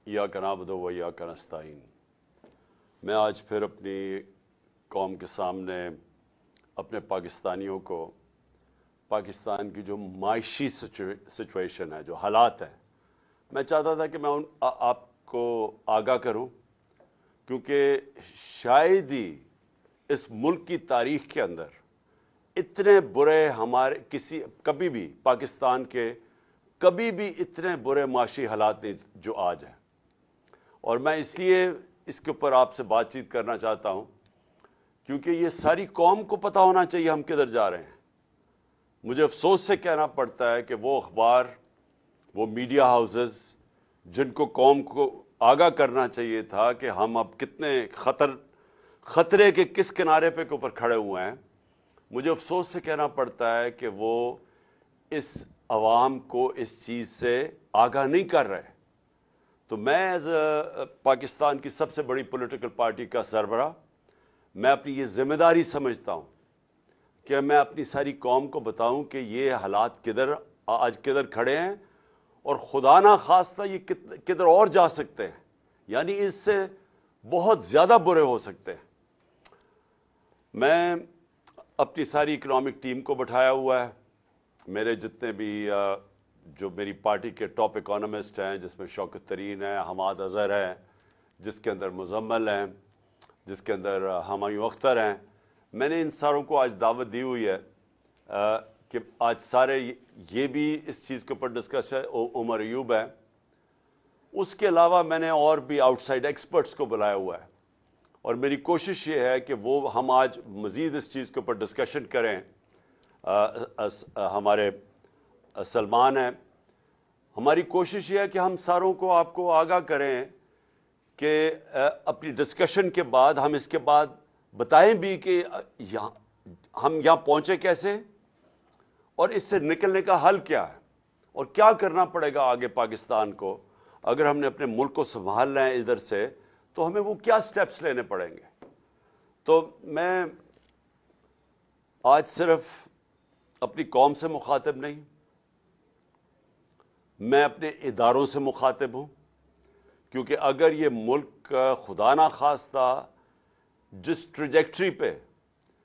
इय्याका नअबुदु व इय्याका नस्तईन। मैं आज फिर अपनी कौम के सामने अपने पाकिस्तानियों को पाकिस्तान की जो माशी सिचुएशन है, जो हालात हैं, मैं चाहता था कि मैं आपको आगाह करूं, क्योंकि शायद ही इस मुल्क की तारीख के अंदर इतने बुरे कभी भी पाकिस्तान के कभी भी इतने बुरे माशी हालात नहीं जो आज हैं। और मैं इसलिए इसके ऊपर आपसे बातचीत करना चाहता हूं क्योंकि ये सारी कौम को पता होना चाहिए हम किधर जा रहे हैं। मुझे अफसोस से कहना पड़ता है कि वो अखबार, वो मीडिया हाउसेस जिनको कौम को आगाह करना चाहिए था कि हम अब कितने खतरे के किस किनारे पे के ऊपर खड़े हुए हैं, मुझे अफसोस से कहना पड़ता है कि वो इस अवाम को इस चीज से आगाह नहीं कर रहे। तो मैं एज पाकिस्तान की सबसे बड़ी पॉलिटिकल पार्टी का सरबराह, मैं अपनी ये जिम्मेदारी समझता हूं कि मैं अपनी सारी कौम को बताऊं कि ये हालात आज किधर खड़े हैं और खुदा ना खास्ता ये किधर और जा सकते हैं, यानी इससे बहुत ज्यादा बुरे हो सकते हैं। मैं अपनी सारी इकोनॉमिक टीम को बैठाया हुआ है, मेरे जितने भी जो मेरी पार्टी के टॉप इकोनॉमिस्ट हैं, जिसमें शौकत तरीन है, हमाद अजहर है, जिसके अंदर मुजम्मल हैं, जिसके अंदर हमायूं अख्तर हैं, मैंने इन सारों को आज दावत दी हुई है कि आज सारे ये भी इस चीज़ के ऊपर डिस्कस है। उमर अयूब है, उसके अलावा मैंने और भी आउटसाइड एक्सपर्ट्स को बुलाया हुआ है और मेरी कोशिश ये है कि वो हम आज मज़ीद इस चीज़ के ऊपर डिस्कशन करें। हमारे सलमान है, हमारी कोशिश ये है कि हम सारों को आपको आगाह करें कि अपनी डिस्कशन के बाद हम इसके बाद बताएं भी कि हम यहां पहुंचे कैसे और इससे निकलने का हल क्या है और क्या करना पड़ेगा आगे पाकिस्तान को। अगर हमने अपने मुल्क को संभालना है इधर से, तो हमें वो क्या स्टेप्स लेने पड़ेंगे। तो मैं आज सिर्फ अपनी कौम से मुखातिब नहीं, मैं अपने इदारों से मुखातिब हूं, क्योंकि अगर ये मुल्क खुदा ना खास्ता जिस ट्रेजेक्टरी पे,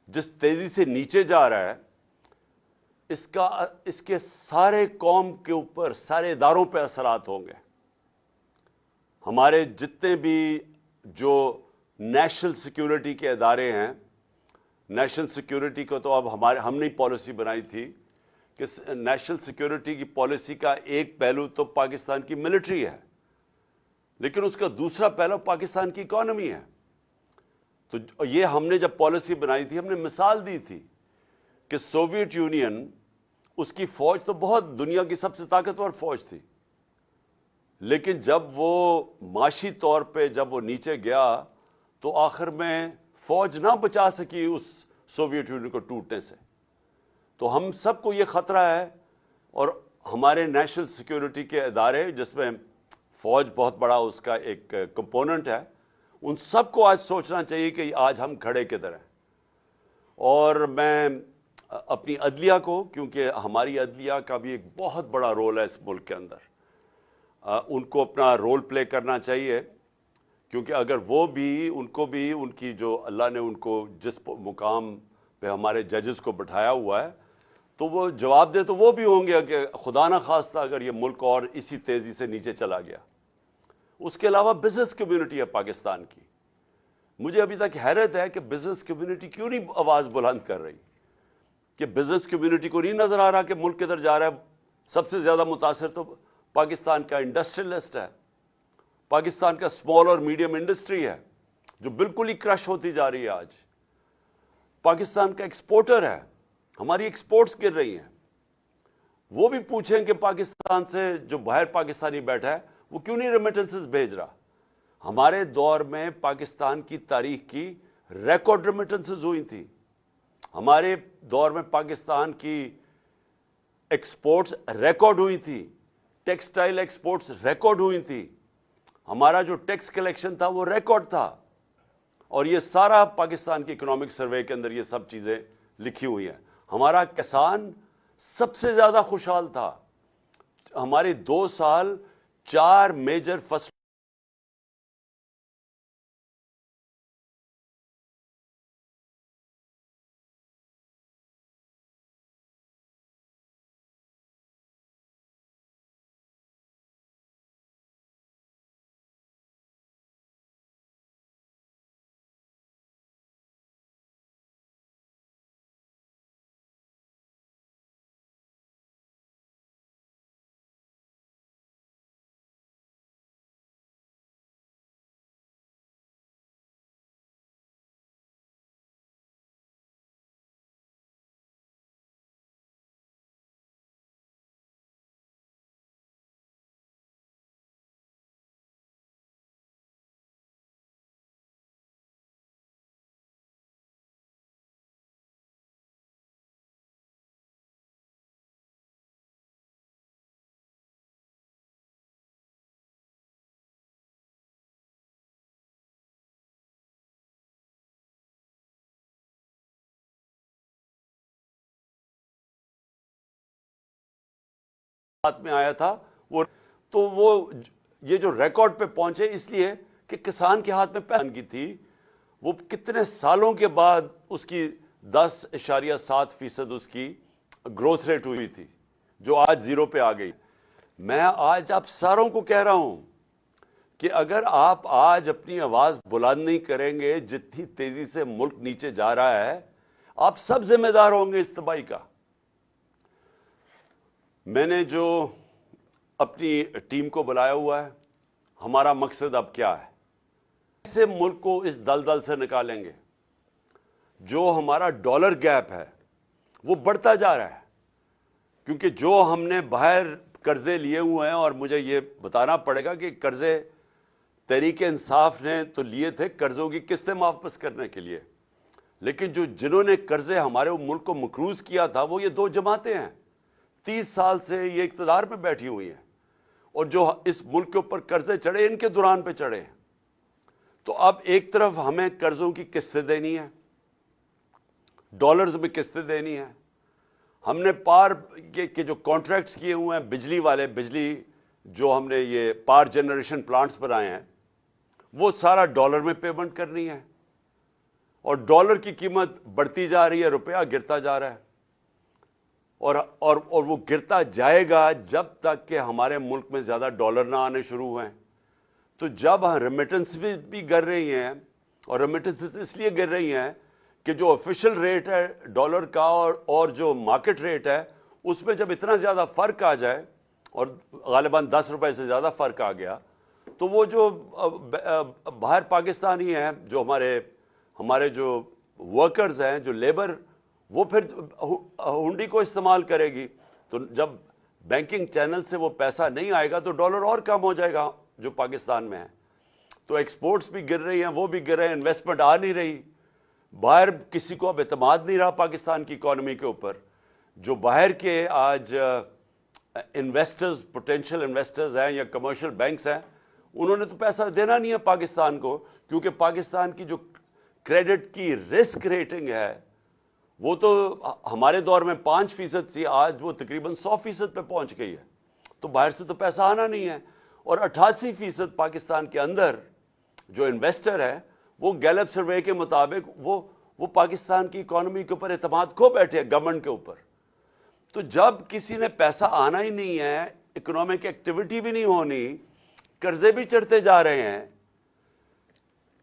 जिस तेजी से नीचे जा रहा है, इसके सारे कौम के ऊपर, सारे इदारों पे असरात होंगे। हमारे जितने भी जो नेशनल सिक्योरिटी के इदारे हैं, नेशनल सिक्योरिटी को तो अब हमने ही पॉलिसी बनाई थी कि नेशनल सिक्योरिटी की पॉलिसी का एक पहलू तो पाकिस्तान की मिलिट्री है, लेकिन उसका दूसरा पहलू पाकिस्तान की इकोनॉमी है। तो ये हमने जब पॉलिसी बनाई थी, हमने मिसाल दी थी कि सोवियत यूनियन, उसकी फौज तो बहुत दुनिया की सबसे ताकतवर फौज थी, लेकिन जब वो माशी तौर पे जब वो नीचे गया तो आखिर में फौज ना बचा सकी उस सोवियत यूनियन को टूटने से। तो हम सबको ये खतरा है और हमारे नेशनल सिक्योरिटी के इदारे, जिसमें फौज बहुत बड़ा उसका एक कंपोनेंट है, उन सबको आज सोचना चाहिए कि आज हम खड़े किधर हैं। और मैं अपनी अदलिया को, क्योंकि हमारी अदलिया का भी एक बहुत बड़ा रोल है इस मुल्क के अंदर, उनको अपना रोल प्ले करना चाहिए, क्योंकि अगर उनको भी उनकी जो अल्लाह ने उनको जिस मुकाम पे हमारे जजेस को बिठाया हुआ है, तो वो जवाब दे तो वो भी होंगे कि खुदा ना खास्ता अगर ये मुल्क और इसी तेजी से नीचे चला गया। उसके अलावा बिजनेस कम्युनिटी है पाकिस्तान की, मुझे अभी तक हैरत है कि बिजनेस कम्युनिटी क्यों नहीं आवाज बुलंद कर रही, कि बिजनेस कम्युनिटी को नहीं नजर आ रहा कि मुल्क किधर जा रहा है। सबसे ज्यादा मुतासिर तो पाकिस्तान का इंडस्ट्रियलिस्ट है, पाकिस्तान का स्मॉल और मीडियम इंडस्ट्री है जो बिल्कुल ही क्रश होती जा रही है। आज पाकिस्तान का एक्सपोर्टर है, हमारी एक्सपोर्ट्स गिर रही हैं। वो भी पूछें कि पाकिस्तान से जो बाहर पाकिस्तानी बैठा है वो क्यों नहीं रेमिटेंसेस भेज रहा। हमारे दौर में पाकिस्तान की तारीख की रिकॉर्ड रेमिटेंसेस हुई थी, हमारे दौर में पाकिस्तान की एक्सपोर्ट्स रिकॉर्ड हुई थी, टेक्सटाइल एक्सपोर्ट्स रिकॉर्ड हुई थी, हमारा जो टैक्स कलेक्शन था वो रिकॉर्ड था। और ये सारा पाकिस्तान की इकोनॉमिक सर्वे के अंदर ये सब चीजें लिखी हुई हैं। हमारा किसान सबसे ज्यादा खुशहाल था, हमारे 2 साल 4 मेजर फसल हाथ में आया था वो, तो वो ये जो रिकॉर्ड पे पहुंचे इसलिए कि किसान के हाथ में पैसा की थी, वो कितने सालों के बाद उसकी 10.7% उसकी ग्रोथ रेट हुई थी, जो आज 0 पे आ गई। मैं आज आप सारों को कह रहा हूं कि अगर आप आज अपनी आवाज बुलंद नहीं करेंगे, जितनी तेजी से मुल्क नीचे जा रहा है, आप सब जिम्मेदार होंगे इस तबाही का। मैंने जो अपनी टीम को बुलाया हुआ है, हमारा मकसद अब क्या है? कैसे मुल्क को इस दलदल से निकालेंगे? जो हमारा डॉलर गैप है वो बढ़ता जा रहा है, क्योंकि जो हमने बाहर कर्जे लिए हुए हैं, और मुझे ये बताना पड़ेगा कि कर्जे तहरीक इंसाफ ने तो लिए थे कर्जों की किस्तें वापस करने के लिए, लेकिन जिन्होंने कर्जे हमारे मुल्क को मकरूज किया था वो ये 2 जमातें हैं। 30 साल से ये इख्तियार में बैठी हुई हैं, और जो इस मुल्क के ऊपर कर्जे चढ़े इनके दौरान पे चढ़े हैं। तो अब एक तरफ हमें कर्जों की किस्तें देनी है, डॉलर्स में किस्तें देनी है। हमने पार के जो कॉन्ट्रैक्ट्स किए हुए हैं बिजली वाले, बिजली जो हमने ये पावर जनरेशन प्लांट्स बनाए हैं, वो सारा डॉलर में पेमेंट करनी है, और डॉलर की कीमत बढ़ती जा रही है, रुपया गिरता जा रहा है, और वो गिरता जाएगा जब तक कि हमारे मुल्क में ज्यादा डॉलर ना आने शुरू हुए। तो जब रेमिटेंस भी गिर रही हैं, और रेमिटेंस इसलिए गिर रही हैं कि जो ऑफिशियल रेट है डॉलर का और जो मार्केट रेट है उसमें जब इतना ज्यादा फर्क आ जाए, और गालिबन 10 रुपए से ज्यादा फर्क आ गया, तो वो जो बाहर पाकिस्तानी हैं, जो हमारे जो वर्कर्स हैं, जो लेबर, वो फिर हुंडी को इस्तेमाल करेगी। तो जब बैंकिंग चैनल से वो पैसा नहीं आएगा तो डॉलर और कम हो जाएगा जो पाकिस्तान में है। तो एक्सपोर्ट्स भी गिर रही हैं, वो भी गिर रहे हैं, इन्वेस्टमेंट आ नहीं रही, बाहर किसी को अब एतमाद नहीं रहा पाकिस्तान की इकोनॉमी के ऊपर। जो बाहर के आज इन्वेस्टर्स, पोटेंशियल इन्वेस्टर्स हैं या कमर्शियल बैंक्स हैं, उन्होंने तो पैसा देना नहीं है पाकिस्तान को, क्योंकि पाकिस्तान की जो क्रेडिट की रिस्क रेटिंग है वो तो हमारे दौर में 5% थी, आज वो तकरीबन 100% पे पहुंच गई है। तो बाहर से तो पैसा आना नहीं है, और 88% पाकिस्तान के अंदर जो इन्वेस्टर है वो गैलप सर्वे के मुताबिक वो पाकिस्तान की इकोनॉमी के ऊपर एतमाद खो बैठे हैं, गवर्नमेंट के ऊपर। तो जब किसी ने पैसा आना ही नहीं है, इकोनॉमिक एक्टिविटी भी नहीं होनी, कर्जे भी चढ़ते जा रहे हैं,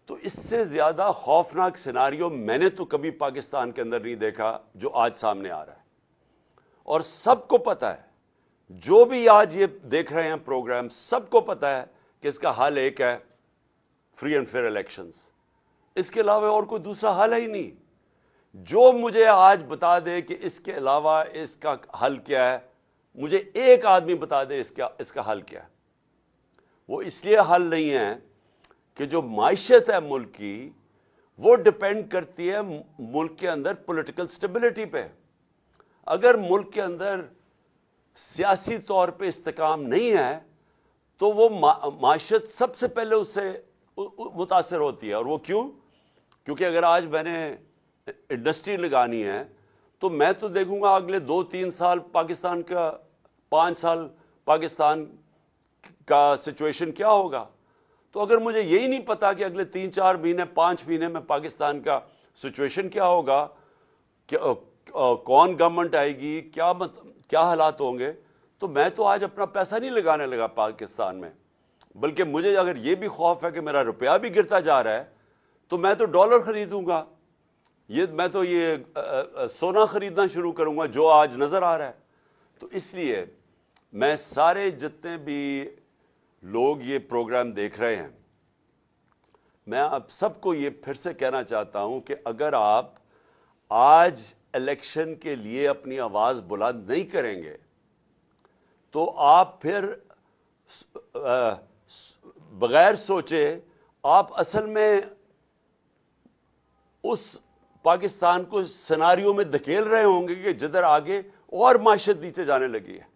तो इससे ज्यादा खौफनाक सिनारियो मैंने तो कभी पाकिस्तान के अंदर नहीं देखा जो आज सामने आ रहा है। और सबको पता है, जो भी आज ये देख रहे हैं प्रोग्राम, सबको पता है कि इसका हल एक है, फ्री एंड फेयर इलेक्शंस। इसके अलावा और कोई दूसरा हल है ही नहीं। जो मुझे आज बता दे कि इसके अलावा इसका हल क्या है, मुझे एक आदमी बता दे इसका हल क्या है। वो इसलिए हल नहीं है कि जो माइशत है मुल्क की, वो डिपेंड करती है मुल्क के अंदर पॉलिटिकल स्टेबिलिटी पे। अगर मुल्क के अंदर सियासी तौर पे इस्तेकाम नहीं है तो वो माइशत सबसे पहले उससे मुतासर होती है। और वो क्यों? क्योंकि अगर आज मैंने इंडस्ट्री लगानी है तो मैं तो देखूंगा अगले 2-3 साल पाकिस्तान का, 5 साल पाकिस्तान का सिचुएशन क्या होगा। तो अगर मुझे यही नहीं पता कि अगले 3-4 महीने, 5 महीने में पाकिस्तान का सिचुएशन क्या होगा, कौन गवर्नमेंट आएगी, क्या हालात होंगे, तो मैं तो आज अपना पैसा नहीं लगाने लगा पाकिस्तान में। बल्कि मुझे अगर यह भी खौफ है कि मेरा रुपया भी गिरता जा रहा है, तो मैं तो डॉलर खरीदूंगा, मैं तो सोना खरीदना शुरू करूंगा जो आज नजर आ रहा है। तो इसलिए मैं सारे जितने भी लोग ये प्रोग्राम देख रहे हैं, मैं आप सबको ये फिर से कहना चाहता हूं कि अगर आप आज इलेक्शन के लिए अपनी आवाज बुलंद नहीं करेंगे तो आप फिर बगैर सोचे आप असल में उस पाकिस्तान को सिनारियों में धकेल रहे होंगे कि जिधर आगे और माशियत नीचे जाने लगी है।